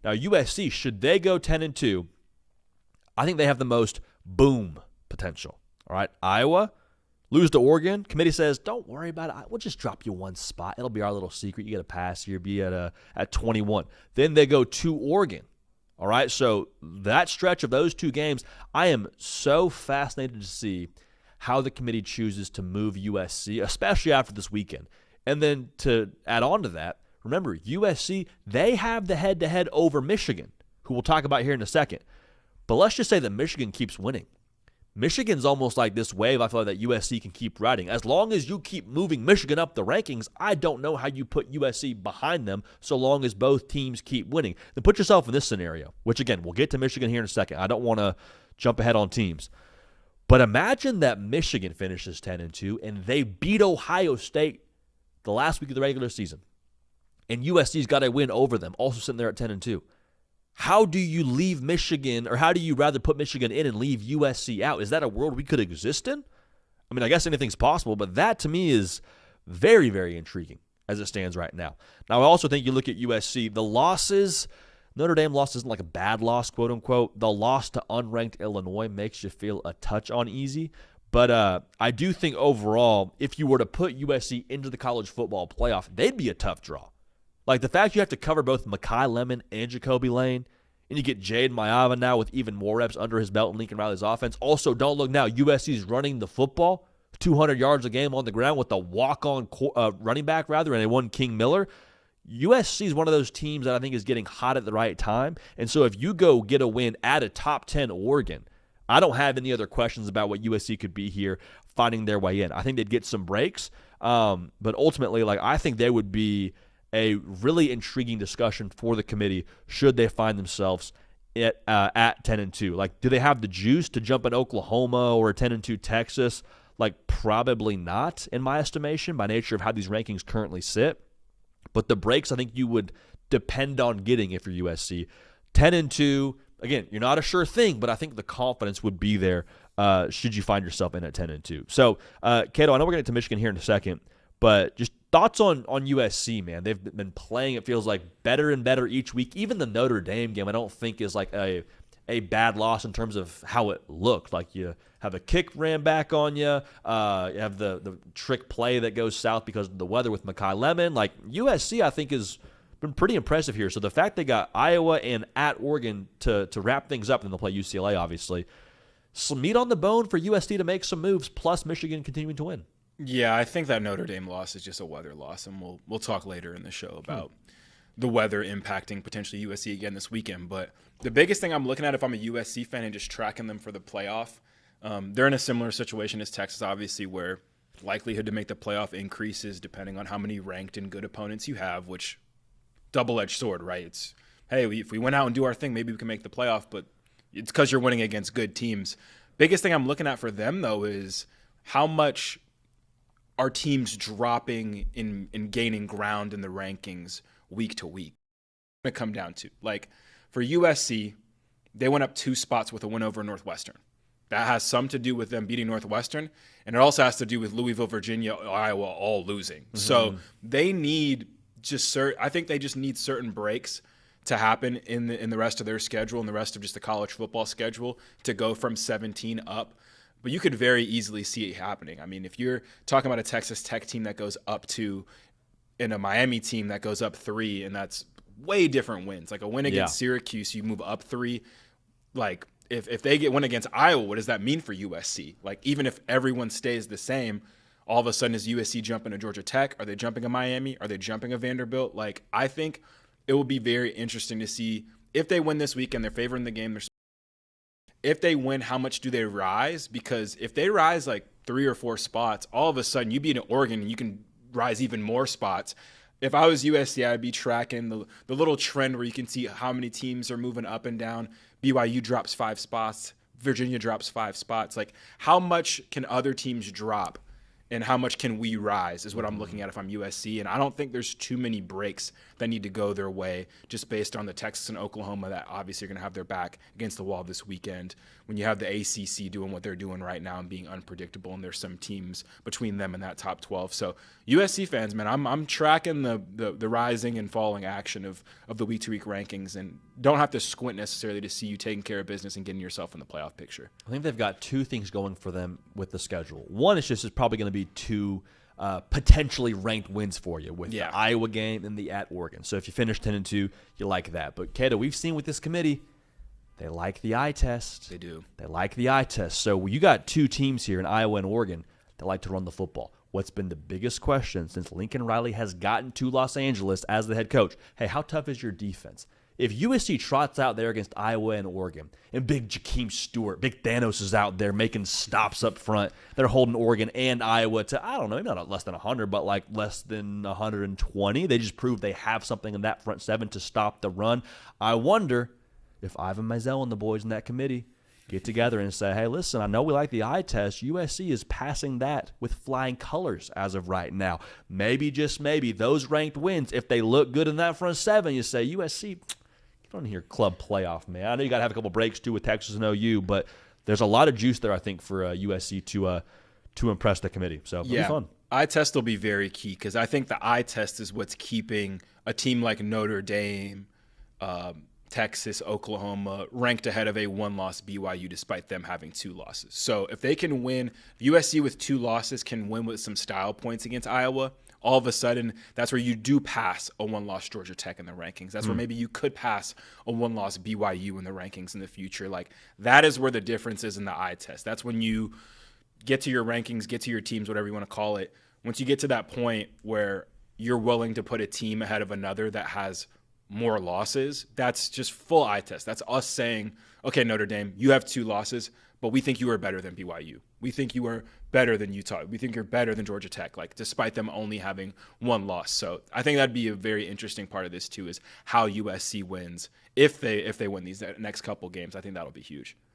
Now, USC, should they go 10-2, I think they have the most boom potential. All right, Iowa, lose to Oregon. Committee says, don't worry about it. We'll just drop you one spot. It'll be our little secret. You get a pass here, be at 21. Then they go to Oregon. All right, so that stretch of those two games, I am so fascinated to see how the committee chooses to move USC, especially after this weekend. And then to add on to that, remember, USC, they have the head-to-head over Michigan, who we'll talk about here in a second. But let's just say that Michigan keeps winning. Michigan's almost like this wave I feel like that USC can keep riding. As long as you keep moving Michigan up the rankings, I don't know how you put USC behind them so long as both teams keep winning. Then put yourself in this scenario, which again, we'll get to Michigan here in a second. I don't want to jump ahead on teams. But imagine that Michigan finishes 10-2 and they beat Ohio State the last week of the regular season. And USC's got a win over them, also sitting there at 10-2. How do you leave Michigan, or how do you rather put Michigan in and leave USC out? Is that a world we could exist in? I mean, I guess anything's possible, but that to me is very, very intriguing as it stands right now. Now, I also think you look at USC, the losses, Notre Dame loss isn't like a bad loss, quote unquote. The loss to unranked Illinois makes you feel a touch uneasy. But I do think overall, if you were to put USC into the college football playoff, they'd be a tough draw. Like the fact you have to cover both Mekhi Lemon and Jacoby Lane, and you get Jade Maiyava now with even more reps under his belt in Lincoln Riley's offense. Also, don't look now, USC's running the football, 200 yards a game on the ground with a walk-on running back, and a one King Miller. USC is one of those teams that I think is getting hot at the right time. And so if you go get a win at a top 10 Oregon, I don't have any other questions about what USC could be here finding their way in. I think they'd get some breaks. But ultimately, I think they would be a really intriguing discussion for the committee should they find themselves at 10-2. Do they have the juice to jump in Oklahoma or a 10-2 Texas? Probably not, in my estimation, by nature of how these rankings currently sit. But the breaks I think you would depend on getting if you're USC. 10-2, again, you're not a sure thing, but I think the confidence would be there should you find yourself in at 10-2. So, Cato, I know we're going to get to Michigan here in a second, but just thoughts on USC, man. They've been playing, it feels like, better and better each week. Even the Notre Dame game I don't think is a bad loss in terms of how it looked. You have a kick ran back on you. You have the trick play that goes south because of the weather with Mekhi Lemon. USC, I think, has been pretty impressive here. So the fact they got Iowa and at Oregon to wrap things up, and they'll play UCLA, obviously. Some meat on the bone for USC to make some moves, plus Michigan continuing to win. Yeah, I think that Notre Dame loss is just a weather loss, and we'll talk later in the show about the weather impacting potentially USC again this weekend. But the biggest thing I'm looking at if I'm a USC fan and just tracking them for the playoff, they're in a similar situation as Texas, obviously, where likelihood to make the playoff increases depending on how many ranked and good opponents you have, which double-edged sword, right? It's, hey, if we went out and do our thing, maybe we can make the playoff, but it's because you're winning against good teams. Biggest thing I'm looking at for them, though, is how much are teams dropping in gaining ground in the rankings week to week. It's going to come down to, for USC, they went up 2 spots with a win over Northwestern. That has some to do with them beating Northwestern, and it also has to do with Louisville, Virginia, Iowa all losing. Mm-hmm. So they need I think they just need certain breaks to happen in the rest of their schedule and the rest of just the college football schedule to go from 17 up. But you could very easily see it happening. I mean, if you're talking about a Texas Tech team that goes up 2 and a Miami team that goes up 3, and that's way different wins. A win against Syracuse, you move up 3. If they get win against Iowa, what does that mean for USC? Even if everyone stays the same, all of a sudden is USC jumping to Georgia Tech? Are they jumping a Miami? Are they jumping a Vanderbilt? I think it will be very interesting to see if they win this weekend, they're favoring the game. If they win, how much do they rise? Because if they rise 3 or 4 spots, all of a sudden you beat Oregon and you can rise even more spots. If I was USC, I'd be tracking the little trend where you can see how many teams are moving up and down. BYU drops 5 spots. Virginia drops 5 spots. How much can other teams drop and how much can we rise is what I'm looking at if I'm USC. And I don't think there's too many breaks that need to go their way just based on the Texas and Oklahoma that obviously are going to have their back against the wall this weekend. When you have the ACC doing what they're doing right now and being unpredictable, and there's some teams between them and that top 12. So USC fans, man, I'm tracking the rising and falling action of the week-to-week rankings, and don't have to squint necessarily to see you taking care of business and getting yourself in the playoff picture. I think they've got two things going for them with the schedule. One is just it's probably going to be two potentially ranked wins for you with the Iowa game and the at Oregon. So if you finish 10-2, you like that. But Cato, we've seen with this committee, they like the eye test. They do. They like the eye test. So you got two teams here in Iowa and Oregon that like to run the football. What's been the biggest question since Lincoln Riley has gotten to Los Angeles as the head coach? Hey, how tough is your defense? If USC trots out there against Iowa and Oregon, and big Jakeem Stewart, big Thanos is out there making stops up front, they're holding Oregon and Iowa to, I don't know, maybe not less than 100, but like less than 120. They just proved they have something in that front seven to stop the run. I wonder if Ivan Mizell and the boys in that committee get together and say, hey, listen, I know we like the eye test. USC is passing that with flying colors as of right now. Maybe, just maybe, those ranked wins, if they look good in that front seven, you say, USC, get on here, club playoff, man. I know you got to have a couple breaks, too, with Texas and OU, but there's a lot of juice there, I think, for USC to impress the committee. So it'll be fun. Eye test will be very key because I think the eye test is what's keeping a team like Notre Dame, Texas, Oklahoma ranked ahead of a one-loss BYU despite them having two losses. So if they can win, USC with two losses can win with some style points against Iowa, all of a sudden that's where you do pass a one-loss Georgia Tech in the rankings. That's where maybe you could pass a one-loss BYU in the rankings in the future. Like, that is where the difference is in the eye test. That's when you get to your rankings, get to your teams, whatever you want to call it. Once you get to that point where you're willing to put a team ahead of another that has more losses, that's just full eye test. That's us saying, okay, Notre Dame, you have two losses, but we think you are better than BYU. We think you are better than Utah. We think you're better than Georgia Tech, like, despite them only having one loss. So I think that'd be a very interesting part of this too, is how USC wins. If they win these next couple games, I think that'll be huge.